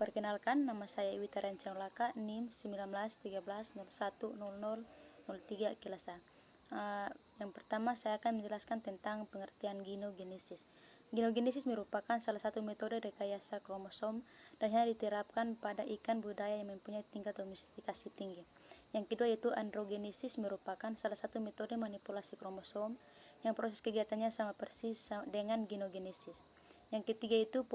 Perkenalkan, nama saya Iwita Rancang Laka, NIM 1913010003 kelas A. Yang pertama saya akan menjelaskan tentang pengertian genogenesis. Genogenesis merupakan salah satu metode rekayasa kromosom dan hanya diterapkan pada ikan budaya yang mempunyai tingkat domestikasi tinggi. Yang kedua yaitu androgenesis, merupakan salah satu metode manipulasi kromosom yang proses kegiatannya sama persis dengan genogenesis. Yang ketiga itu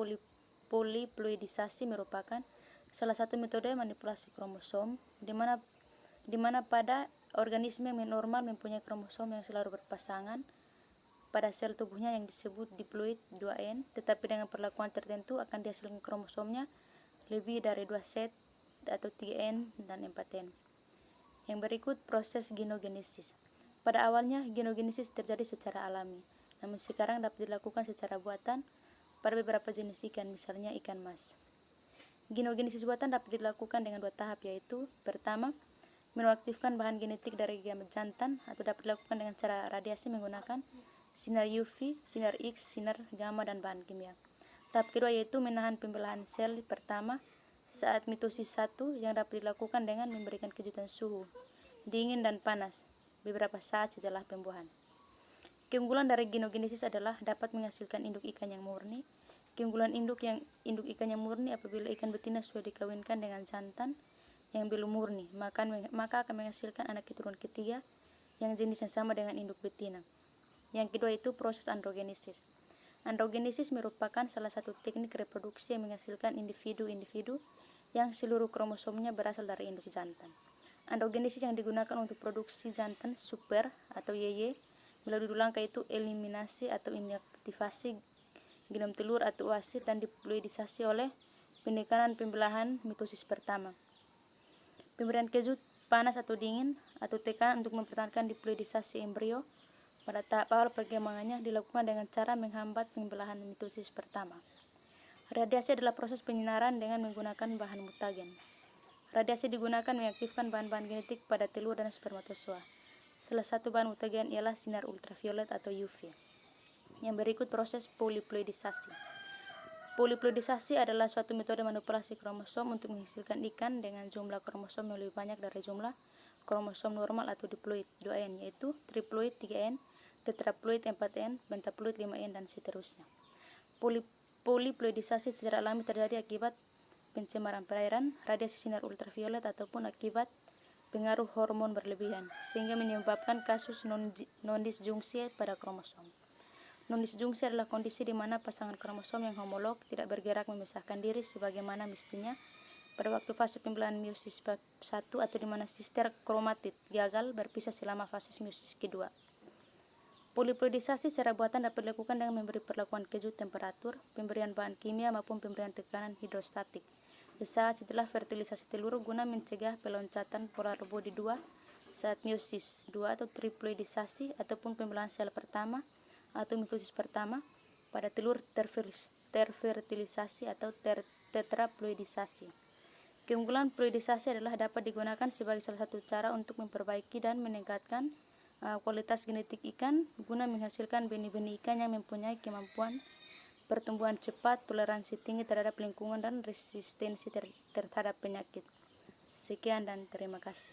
poliploidisasi, merupakan salah satu metode manipulasi kromosom di mana pada organisme yang normal mempunyai kromosom yang selalu berpasangan pada sel tubuhnya yang disebut diploid 2N, tetapi dengan perlakuan tertentu akan dihasilkan kromosomnya lebih dari 2 set atau 3N dan 4N. Yang berikut proses genogenesis. Pada awalnya genogenesis terjadi secara alami, namun sekarang dapat dilakukan secara buatan pada beberapa jenis ikan, misalnya ikan mas. Genogenesis buatan dapat dilakukan dengan 2 tahap, yaitu pertama, menonaktifkan bahan genetik dari gamet jantan, atau dapat dilakukan dengan cara radiasi menggunakan sinar UV, sinar X, sinar gamma, dan bahan kimia. Tahap kedua yaitu menahan pembelahan sel pertama saat mitosis 1, yang dapat dilakukan dengan memberikan kejutan suhu dingin dan panas beberapa saat setelah pembuahan. Keunggulan dari genogenesis adalah dapat menghasilkan induk ikan yang murni. Keunggulan induk ikan yang murni, apabila ikan betina sudah dikawinkan dengan jantan yang belum murni, maka akan menghasilkan anak keturunan ketiga yang jenisnya sama dengan induk betina. Yang kedua itu proses androgenesis. Androgenesis merupakan salah satu teknik reproduksi yang menghasilkan individu-individu yang seluruh kromosomnya berasal dari induk jantan. Androgenesis yang digunakan untuk produksi jantan super atau YY melalui 2 langkah itu eliminasi atau inaktivasi genom telur atau oosit dan diploidisasi oleh penekanan pembelahan mitosis pertama. Pemberian kejut panas atau dingin atau tekanan untuk mempertahankan diploidisasi embrio pada tahap awal perkembangannya dilakukan dengan cara menghambat pembelahan mitosis pertama. Radiasi adalah proses penyinaran dengan menggunakan bahan mutagen. Radiasi digunakan mengaktifkan bahan-bahan genetik pada telur dan spermatozoa. Salah satu bahan mutagen ialah sinar ultraviolet atau UV. Yang berikut proses poliploidisasi. Poliploidisasi adalah suatu metode manipulasi kromosom untuk menghasilkan ikan dengan jumlah kromosom yang lebih banyak dari jumlah kromosom normal atau diploid 2N, yaitu triploid 3N, tetraploid 4N, pentaploid 5N, dan seterusnya. Poliploidisasi secara alami terjadi akibat pencemaran perairan, radiasi sinar ultraviolet, ataupun akibat pengaruh hormon berlebihan, sehingga menyebabkan kasus non-disjungsi pada kromosom. Non-disjungsi adalah kondisi di mana pasangan kromosom yang homolog tidak bergerak memisahkan diri sebagaimana mestinya pada waktu fase pembelahan meiosis 1, atau di mana sister kromatid gagal berpisah selama fase meiosis kedua. Poliploidisasi secara buatan dapat dilakukan dengan memberi perlakuan kejut temperatur, pemberian bahan kimia, maupun pemberian tekanan hidrostatik sesaat setelah fertilisasi telur guna mencegah peloncatan polar body 2 saat meiosis 2 atau triploidisasi, ataupun pembelahan sel pertama atau mitosis pertama pada telur terfertilisasi atau tetraploidisasi. Keunggulan ploidisasi adalah dapat digunakan sebagai salah satu cara untuk memperbaiki dan meningkatkan kualitas genetik ikan guna menghasilkan benih-benih ikan yang mempunyai kemampuan pertumbuhan cepat, toleransi tinggi terhadap lingkungan, dan resistensi terhadap penyakit. Sekian dan terima kasih.